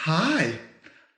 Hi,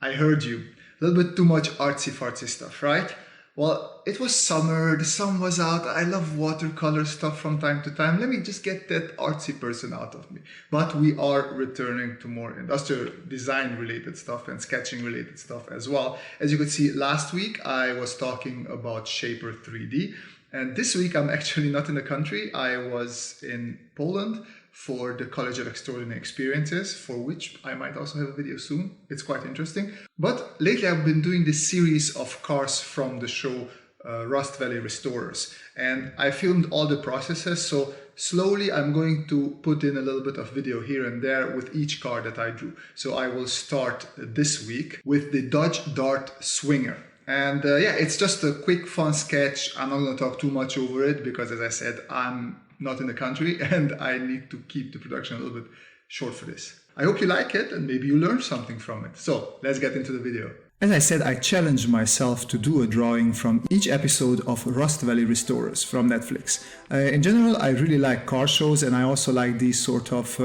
I heard you. A little bit too much artsy-fartsy stuff, right? Well, it was summer, the sun was out, I love watercolor stuff from time to time. Let me just get that artsy person out of me. But we are returning to more industrial design related stuff and sketching related stuff as well. As you could see, last week I was talking about Shaper 3D. And this week I'm actually not in the country. I was in Poland for the College of Extraordinary Experiences, for which I might also have a video soon. It's quite interesting. But lately I've been doing this series of cars from the show Rust Valley Restorers. And I filmed all the processes, so slowly I'm going to put in a little bit of video here and there with each car that I drew. So I will start this week with the Dodge Dart Swinger. And yeah, it's just a quick fun sketch. I'm not going to talk too much over it because, as I said, I'm not in the country and I need to keep the production a little bit short for this. I hope you like it and maybe you learn something from it. So let's get into the video. As I said, I challenged myself to do a drawing from each episode of Rust Valley Restorers from Netflix. In general, I really like car shows, and I also like these sort of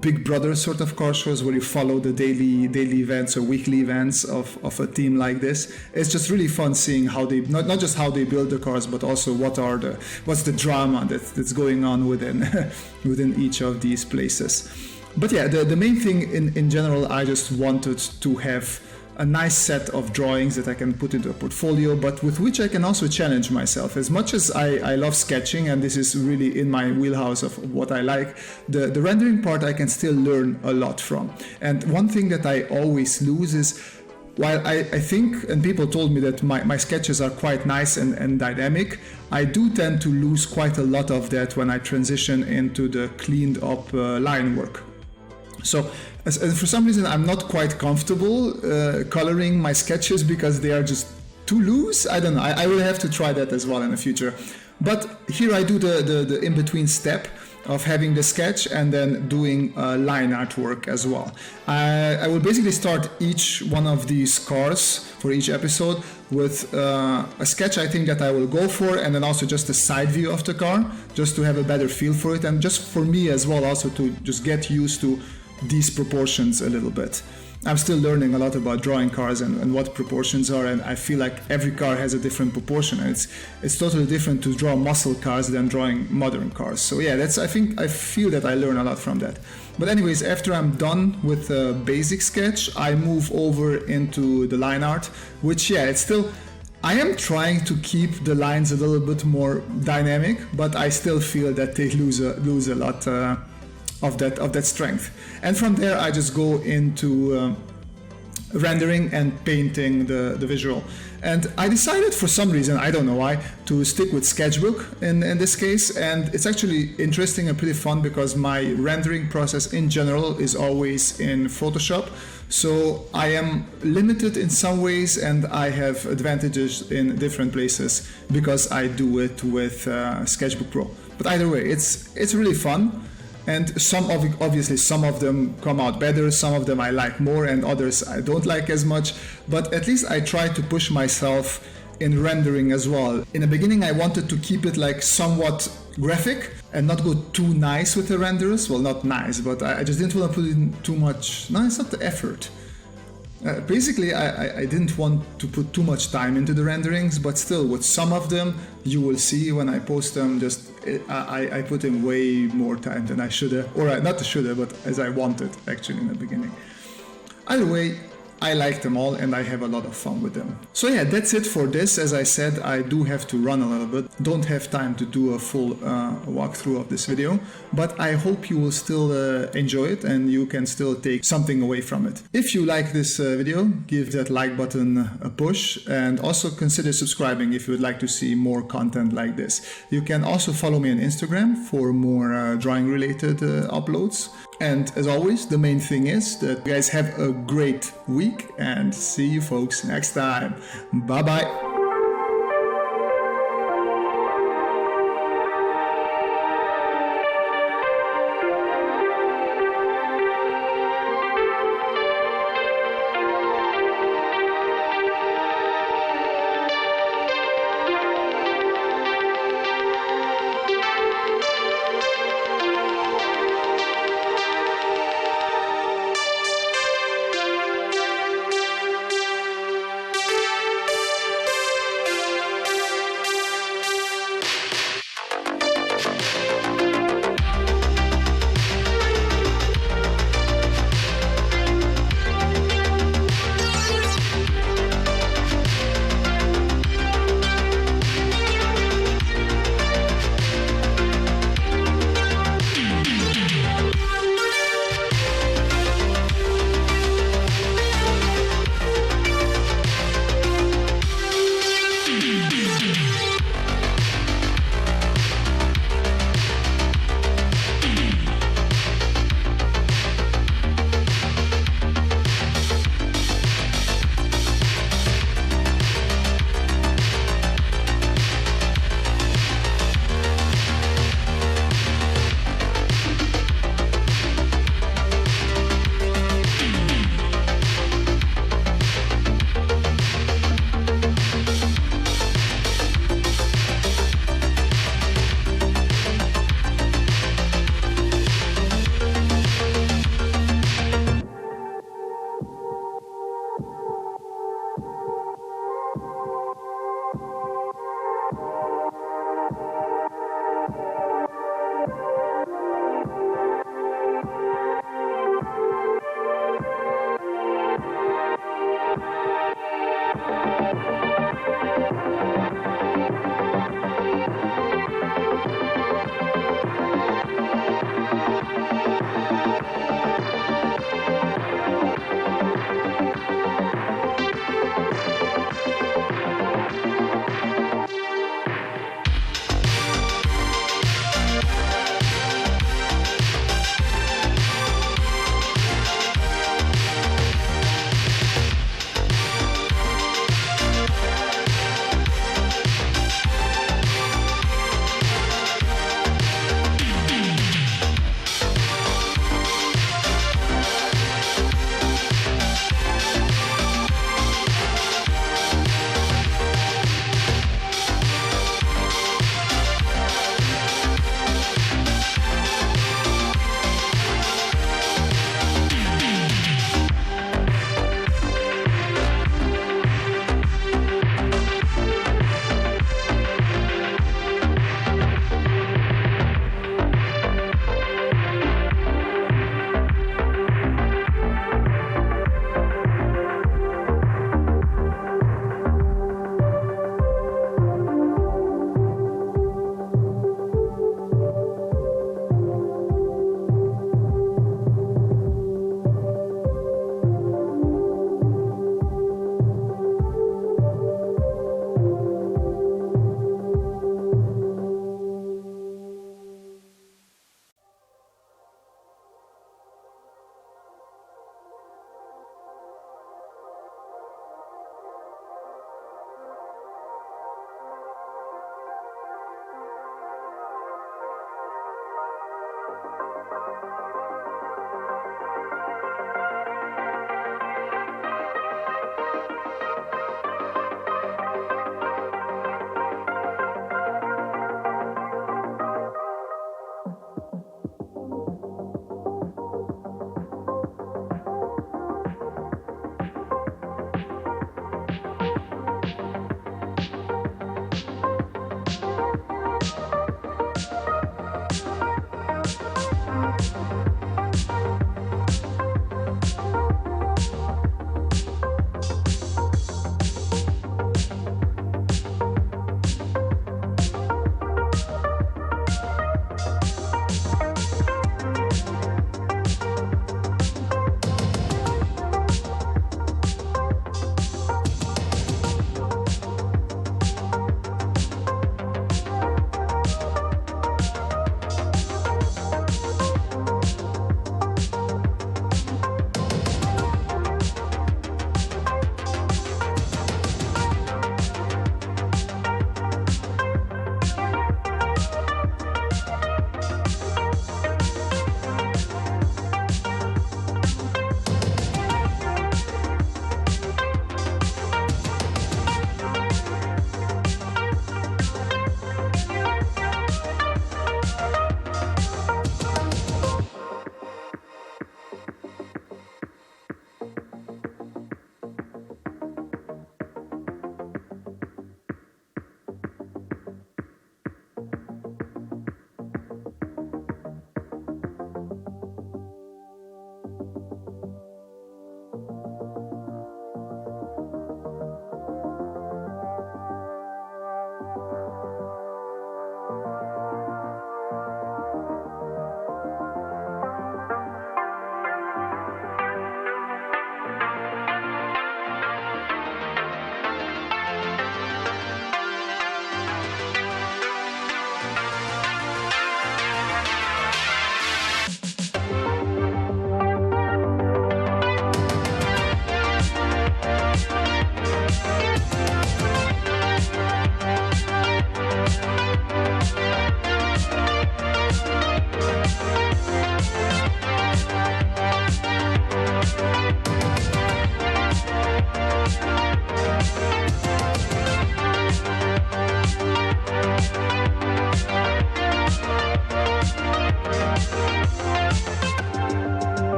Big Brother sort of car shows where you follow the daily events or weekly events of a team like this. It's just really fun seeing how they, not just how they build the cars, but also what's the drama that's going on within each of these places. But yeah, the main thing in general, I just wanted to have a nice set of drawings that I can put into a portfolio, but with which I can also challenge myself. As much as I love sketching, and this is really in my wheelhouse of what I like, the rendering part I can still learn a lot from. And one thing that I always lose is, while I think, and people told me that my sketches are quite nice and dynamic, I do tend to lose quite a lot of that when I transition into the cleaned up line work. So for some reason I'm not quite comfortable coloring my sketches because they are just too loose. I don't know, I will have to try that as well in the future. But here I do the in-between step of having the sketch and then doing line artwork as well. I will basically start each one of these cars for each episode with a sketch I think that I will go for, and then also just a side view of the car, just to have a better feel for it, and just for me as well also to just get used to these proportions a little bit. I'm still learning a lot about drawing cars and what proportions are, and I feel like every car has a different proportion, and it's totally different to draw muscle cars than drawing modern cars. So yeah, I feel that I learn a lot from that. But anyways, after I'm done with the basic sketch, I move over into the line art, which yeah, it's still, I am trying to keep the lines a little bit more dynamic, but I still feel that they lose a lot of that strength. And from there I just go into rendering and painting the visual. And I decided for some reason, I don't know why, to stick with Sketchbook in this case. And it's actually interesting and pretty fun because my rendering process in general is always in Photoshop. So I am limited in some ways and I have advantages in different places because I do it with Sketchbook Pro. But either way, it's really fun. And obviously some of them come out better, some of them I like more and others I don't like as much, but at least I try to push myself in rendering as well. In the beginning I wanted to keep it like somewhat graphic and not go too nice with the renders. Well, not nice, but I just didn't want to put in too much, no, it's not the effort. Basically, I didn't want to put too much time into the renderings, but still, with some of them, you will see when I post them, I put in way more time than I should have, or not should have, but as I wanted actually in the beginning. Either way, I like them all and I have a lot of fun with them. So yeah, that's it for this. As I said, I do have to run a little bit. Don't have time to do a full walkthrough of this video, but I hope you will still enjoy it and you can still take something away from it. If you like this video, give that like button a push and also consider subscribing if you would like to see more content like this. You can also follow me on Instagram for more drawing related uploads. And as always, the main thing is that you guys have a great week and see you folks next time. Bye bye.